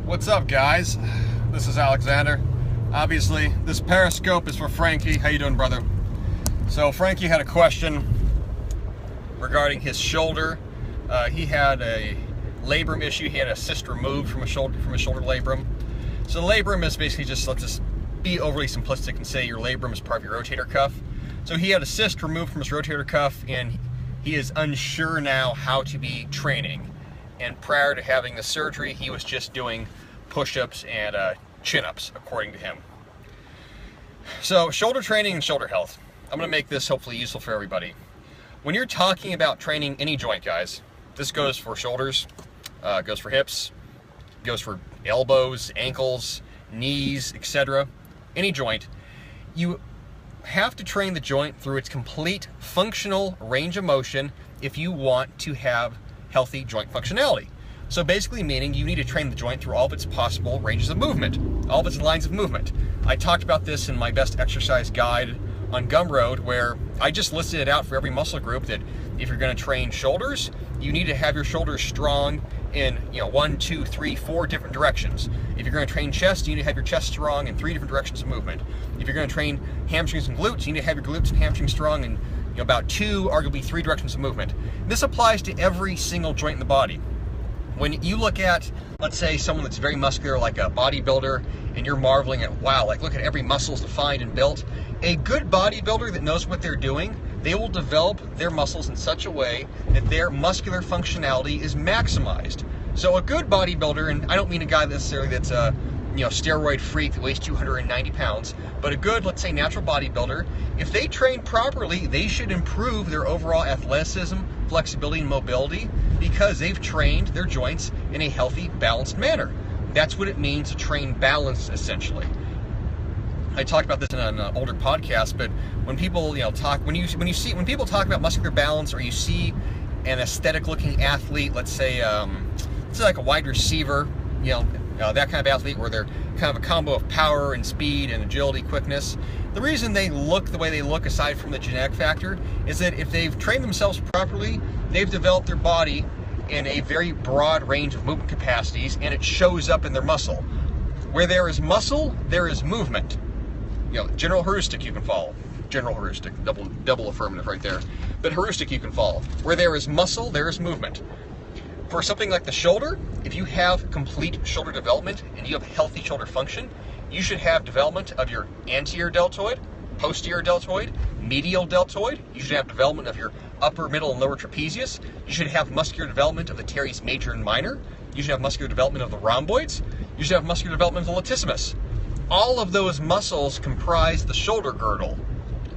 What's up, guys? This is Alexander. Obviously, this Periscope is for Frankie. How you doing, brother? So Frankie had a question regarding his shoulder. He had a labrum issue. He had a cyst removed from his shoulder labrum. So the labrum is basically just, let's just be overly simplistic and say your labrum is part of your rotator cuff. So he had a cyst removed from his rotator cuff, and he is unsure now how to be training. And prior to having the surgery, he was just doing push-ups and chin-ups, according to him. So shoulder training and shoulder health. I'm going to make this hopefully useful for everybody. When you're talking about training any joint, guys, this goes for shoulders, goes for hips, goes for elbows, ankles, knees, etc. Any joint, you have to train the joint through its complete functional range of motion if you want to have healthy joint functionality. So basically meaning you need to train the joint through all of its possible ranges of movement, all of its lines of movement. I talked about this in my best exercise guide on Gumroad, where I just listed it out for every muscle group that if you're going to train shoulders, you need to have your shoulders strong in 1, 2, 3, 4 different directions. If you're going to train chest, you need to have your chest strong in 3 different directions of movement. If you're going to train hamstrings and glutes, you need to have your glutes and hamstrings strong in about 2, arguably 3 directions of movement. This applies to every single joint in the body. When you look at, let's say, someone that's very muscular, like a bodybuilder, and you're marveling at, wow, like look at every muscle's defined and built. A good bodybuilder that knows what they're doing, they will develop their muscles in such a way that their muscular functionality is maximized. So a good bodybuilder, and I don't mean a guy necessarily that's a steroid freak that weighs 290 pounds, but a good, let's say, natural bodybuilder, if they train properly, they should improve their overall athleticism, flexibility, and mobility because they've trained their joints in a healthy, balanced manner. That's what it means to train balance, essentially. I talked about this in an older podcast, but when people talk, when people talk about muscular balance, or you see an aesthetic-looking athlete, let's say like a wide receiver, that kind of athlete where they're kind of a combo of power and speed and agility, quickness. The reason they look the way they look, aside from the genetic factor, is that if they've trained themselves properly, they've developed their body in a very broad range of movement capacities, and it shows up in their muscle. Where there is muscle, there is movement. General heuristic you can follow. General heuristic, double affirmative right there. But heuristic you can follow. Where there is muscle, there is movement. For something like the shoulder, if you have complete shoulder development and you have healthy shoulder function, you should have development of your anterior deltoid, posterior deltoid, medial deltoid. You should have development of your upper, middle, and lower trapezius. You should have muscular development of the teres major and minor. You should have muscular development of the rhomboids. You should have muscular development of the latissimus. All of those muscles comprise the shoulder girdle.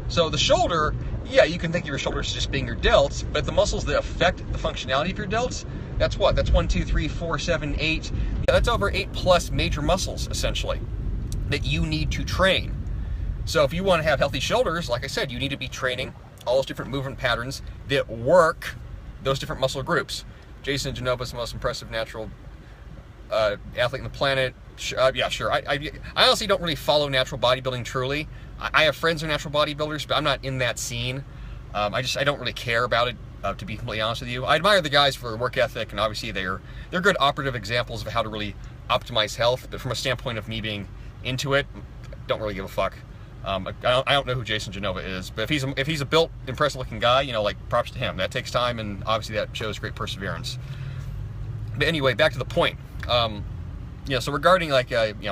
So the shoulder, yeah, you can think of your shoulders as just being your delts, but the muscles that affect the functionality of your delts, that's what? That's 1, 2, 3, 4, 7, 8. Yeah, that's over 8 plus major muscles, essentially, that you need to train. So if you want to have healthy shoulders, like I said, you need to be training all those different movement patterns that work those different muscle groups. Jason Genova is the most impressive natural athlete on the planet. Yeah, sure. I honestly don't really follow natural bodybuilding truly. I have friends who are natural bodybuilders, but I'm not in that scene. I don't really care about it, to be completely honest with you. I admire the guys for their work ethic, and obviously they're good operative examples of how to really optimize health. But from a standpoint of me being into it, don't really give a fuck. I don't know who Jason Genova is, but if he's a built, impressive-looking guy, like props to him. That takes time, and obviously that shows great perseverance. But anyway, back to the point. So regarding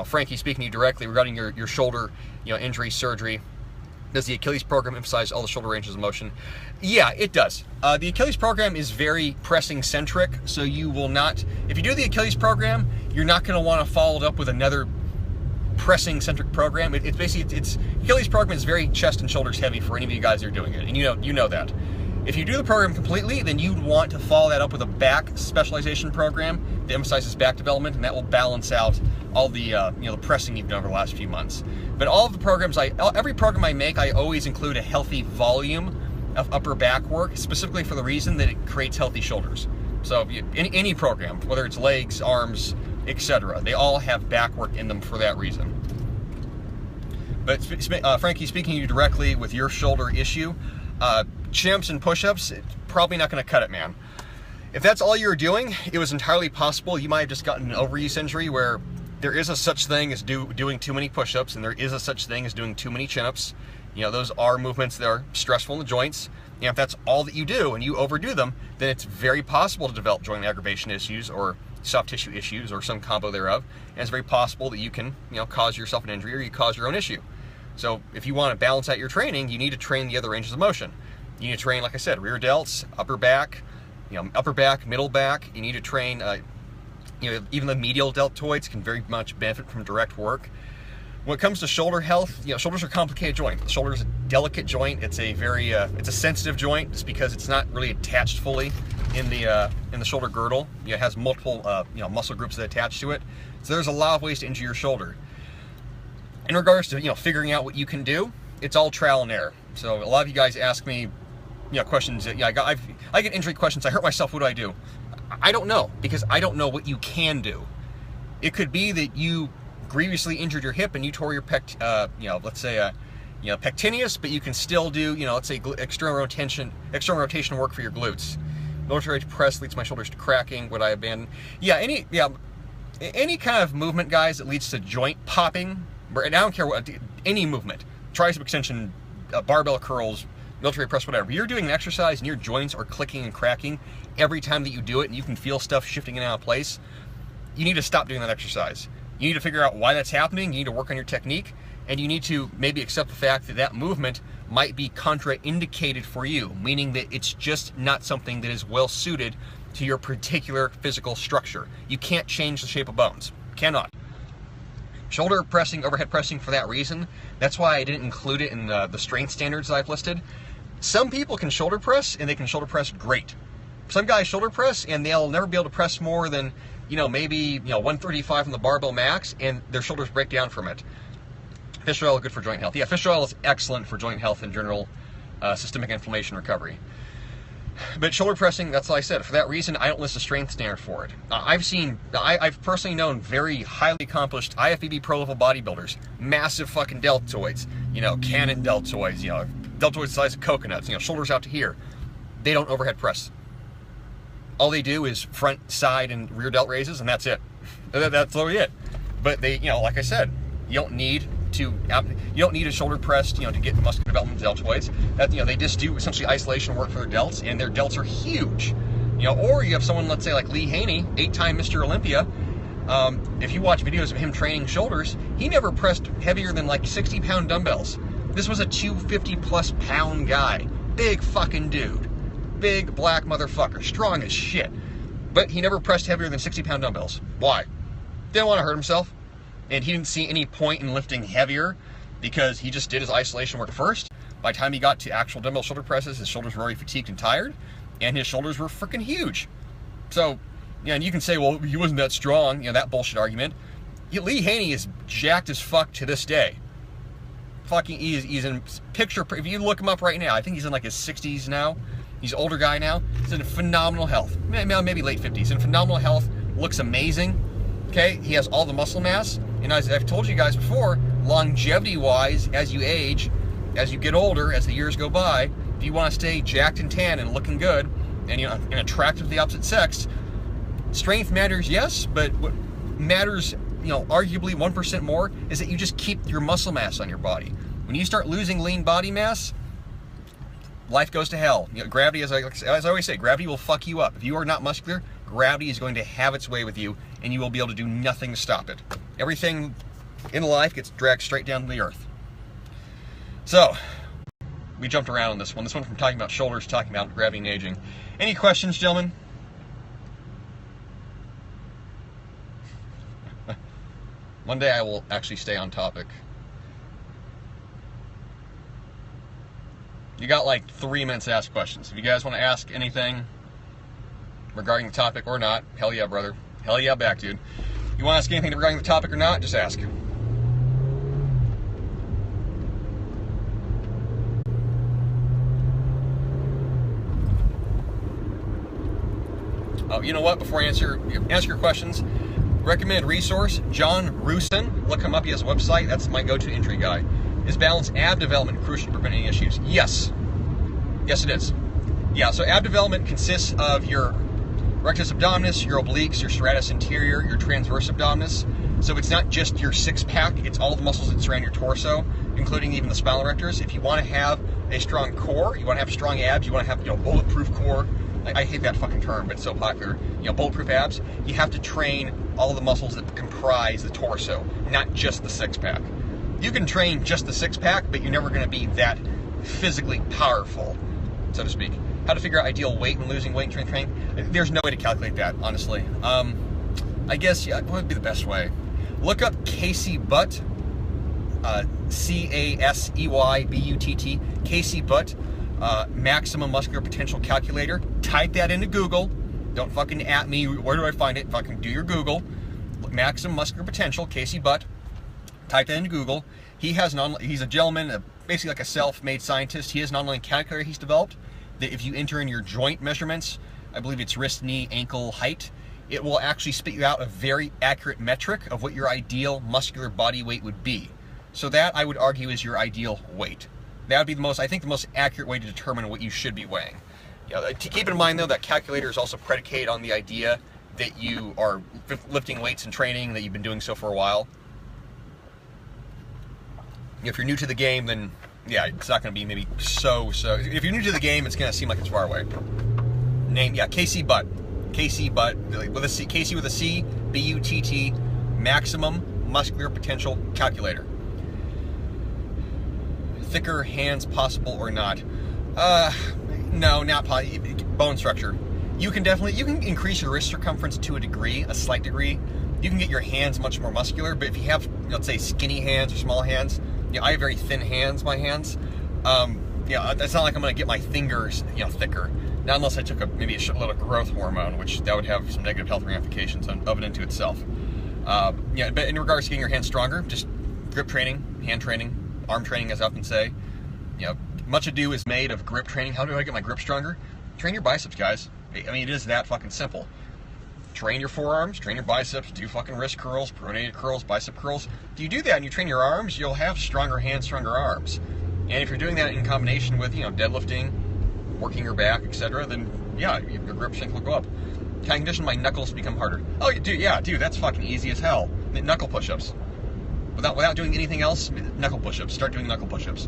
Frankie, speaking to you directly regarding your shoulder, injury, surgery, does the Achilles program emphasize all the shoulder ranges of motion? Yeah, it does. The Achilles program is very pressing centric, so you will not, if you do the Achilles program, you're not going to want to follow it up with another pressing centric program. It's basically, Achilles program is very chest and shoulders heavy for any of you guys that are doing it, and you know that. If you do the program completely, then you'd want to follow that up with a back specialization program that emphasizes back development, and that will balance out all the the pressing you've done over the last few months. But all of the programs, every program I make, I always include a healthy volume of upper back work, specifically for the reason that it creates healthy shoulders. So any program, whether it's legs, arms, etc., they all have back work in them for that reason. But Frankie, speaking to you directly with your shoulder issue, chin-ups and push-ups, it's probably not going to cut it, man. If that's all you were doing, it was entirely possible you might have just gotten an overuse injury where there is a such thing as doing too many push-ups, and there is a such thing as doing too many chin-ups. You know, those are movements that are stressful in the joints. And if that's all that you do and you overdo them, then it's very possible to develop joint aggravation issues or soft tissue issues or some combo thereof. And it's very possible that you can, you know, cause yourself an injury or you cause your own issue. So if you want to balance out your training, you need to train the other ranges of motion. You need to train, like I said, rear delts, upper back, you know, upper back, middle back. You need to train, you know, even the medial deltoids can very much benefit from direct work. When it comes to shoulder health, you know, shoulders are a complicated joint. The shoulder is a delicate joint. It's a very, it's a sensitive joint just because it's not really attached fully in the shoulder girdle. You know, it has multiple, you know, muscle groups that attach to it. So there's a lot of ways to injure your shoulder. In regards to, you know, figuring out what you can do, it's all trial and error. So a lot of you guys ask me, you know, questions. Yeah, I get injury questions. I hurt myself. What do I do? I don't know, because I don't know what you can do. It could be that you grievously injured your hip and you tore your you know, let's say you know, pectineus, but you can still do, you know, let's say external rotation work for your glutes. Military press leads my shoulders to cracking. Would I abandon? Yeah, any kind of movement, guys, that leads to joint popping. And I don't care what, any movement, tricep extension, barbell curls, military press, whatever. You're doing an exercise and your joints are clicking and cracking every time that you do it, and you can feel stuff shifting in and out of place. You need to stop doing that exercise. You need to figure out why that's happening. You need to work on your technique, and you need to maybe accept the fact that that movement might be contraindicated for you, meaning that it's just not something that is well suited to your particular physical structure. You can't change the shape of bones. Cannot. Shoulder pressing, overhead pressing, for that reason. That's why I didn't include it in the strength standards that I've listed. Some people can shoulder press, and they can shoulder press great. Some guys shoulder press, and they'll never be able to press more than, you know, maybe, you know, 135 from the barbell max, and their shoulders break down from it. Fish oil is good for joint health. Yeah, fish oil is excellent for joint health and general systemic inflammation recovery. But shoulder pressing, that's all I said. For that reason, I don't list a strength standard for it. I've personally known very highly accomplished IFBB pro level bodybuilders, massive fucking deltoids, you know, cannon deltoids, you know, deltoids the size of coconuts, you know, shoulders out to here. They don't overhead press. All they do is front, side, and rear delt raises, and that's it. That's literally it. But they, you know, like I said, you don't need a shoulder press, you know, to get muscular development deltoids. That, you know, they just do essentially isolation work for their delts, and their delts are huge. You know, or you have someone, let's say like Lee Haney, 8-time Mr. Olympia. If you watch videos of him training shoulders, he never pressed heavier than like 60-pound dumbbells. This was a 250-plus pound guy, big fucking dude. Big black motherfucker, strong as shit. But he never pressed heavier than 60-pound dumbbells. Why? Didn't want to hurt himself. And he didn't see any point in lifting heavier because he just did his isolation work first. By the time he got to actual dumbbell shoulder presses, his shoulders were already fatigued and tired, and his shoulders were freaking huge. So, yeah, and you can say, well, he wasn't that strong, you know, that bullshit argument. Lee Haney is jacked as fuck to this day. Fucking, he's in picture, if you look him up right now, I think he's in like his 60s now. He's an older guy now. He's in phenomenal health. Maybe late 50s. In phenomenal health. Looks amazing. Okay? He has all the muscle mass. And as I've told you guys before, longevity-wise, as you age, as you get older, as the years go by, if you want to stay jacked and tan and looking good, and, you know, and attractive to the opposite sex, strength matters, yes, but what matters, you know, arguably 1% more is that you just keep your muscle mass on your body. When you start losing lean body mass, life goes to hell. You know, gravity, as I always say, gravity will fuck you up. If you are not muscular, gravity is going to have its way with you, and you will be able to do nothing to stop it. Everything in life gets dragged straight down to the earth. So, we jumped around on this one. This one from talking about shoulders, talking about gravity and aging. Any questions, gentlemen? One day I will actually stay on topic. You got like 3 minutes to ask questions. If you guys want to ask anything regarding the topic or not, hell yeah, brother. Hell yeah, back, dude. You want to ask anything regarding the topic or not, just ask. Oh, you know what? Before I answer your questions, recommended resource, John Rusin. Look him up. He has a website. That's my go-to injury guy. Is balanced ab development crucial to preventing issues? Yes. Yes, it is. Yeah, so ab development consists of your rectus abdominis, your obliques, your serratus anterior, your transverse abdominis. So it's not just your six-pack, it's all the muscles that surround your torso, including even the spinal erectors. If you want to have a strong core, you want to have strong abs, you want to have, you know, bulletproof core. I hate that fucking term, but it's so popular. You know, bulletproof abs. You have to train all the muscles that comprise the torso, not just the six-pack. You can train just the six-pack, but you're never going to be that physically powerful, so to speak. How to figure out ideal weight when losing weight in training? There's no way to calculate that, honestly. I guess, yeah, what would be the best way? Look up Casey Butt, C-A-S-E-Y-B-U-T-T, Casey Butt, maximum muscular potential calculator. Type that into Google. Don't fucking at me, where do I find it? Fucking do your Google. Maximum muscular potential, Casey Butt. Type that into Google. He has he's a gentleman, basically like a self-made scientist. He has an online calculator he's developed that if you enter in your joint measurements, I believe it's wrist, knee, ankle, height, it will actually spit you out a very accurate metric of what your ideal muscular body weight would be. So that, I would argue, is your ideal weight. That would be the most, I think, the most accurate way to determine what you should be weighing. You know, keep in mind, though, that calculator is also predicated on the idea that you are lifting weights and training, that you've been doing so for a while. If you're new to the game, then, yeah, it's not going to be maybe so. If you're new to the game, it's going to seem like it's far away. Name, yeah, Casey Butt. Casey Butt, with a C, Casey with a C, B-U-T-T, maximum muscular potential calculator. Thicker hands possible or not? No, not possible. Bone structure. You can increase your wrist circumference to a degree, a slight degree. You can get your hands much more muscular, but if you have, let's say, skinny hands or small hands, you know, I have very thin hands, my hands. Yeah, it's not like I'm going to get my fingers, you know, thicker. Not unless I took maybe a shitload of growth hormone, which that would have some negative health ramifications of it into itself. Yeah, but in regards to getting your hands stronger, just grip training, hand training, arm training, as I often say. You know, much ado is made of grip training. How do I get my grip stronger? Train your biceps, guys. I mean, it is that fucking simple. Train your forearms, train your biceps, do fucking wrist curls, pronated curls, bicep curls. If you do that and you train your arms, you'll have stronger hands, stronger arms. And if you're doing that in combination with, you know, deadlifting, working your back, etc., then yeah, your grip strength will go up. Can I condition my knuckles to become harder? Oh, dude, yeah, dude, that's fucking easy as hell. Knuckle push-ups. Without doing anything else, knuckle push-ups. Start doing knuckle push-ups.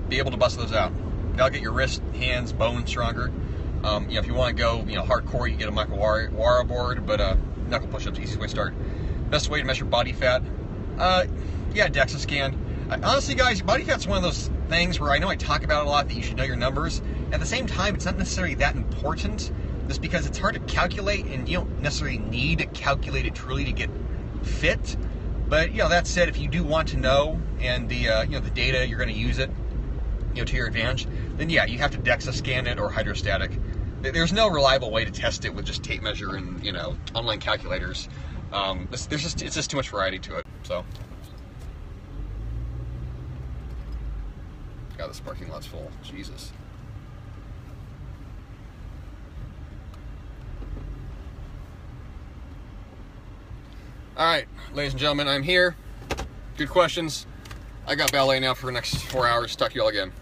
Be able to bust those out. That'll get your wrist, hands, bones stronger. You know, if you want to go, you know, hardcore, you get a Michael Wara board, but knuckle push-ups, easiest way to start. Best way to measure body fat? Yeah, DEXA scan. Honestly, guys, body fat's one of those things where I know I talk about it a lot, that you should know your numbers. At the same time, it's not necessarily that important, just because it's hard to calculate, and you don't necessarily need to calculate it truly to get fit. But, you know, that said, if you do want to know, and the, you know, the data, you're going to use it, you know, to your advantage, then yeah, you have to DEXA scan it or hydrostatic. There's no reliable way to test it with just tape measure and, you know, online calculators. It's just too much variety to it, so. God, this parking lot's full. Jesus. Alright, ladies and gentlemen, I'm here. Good questions. I got ballet now for the next 4 hours. Talk to you all again.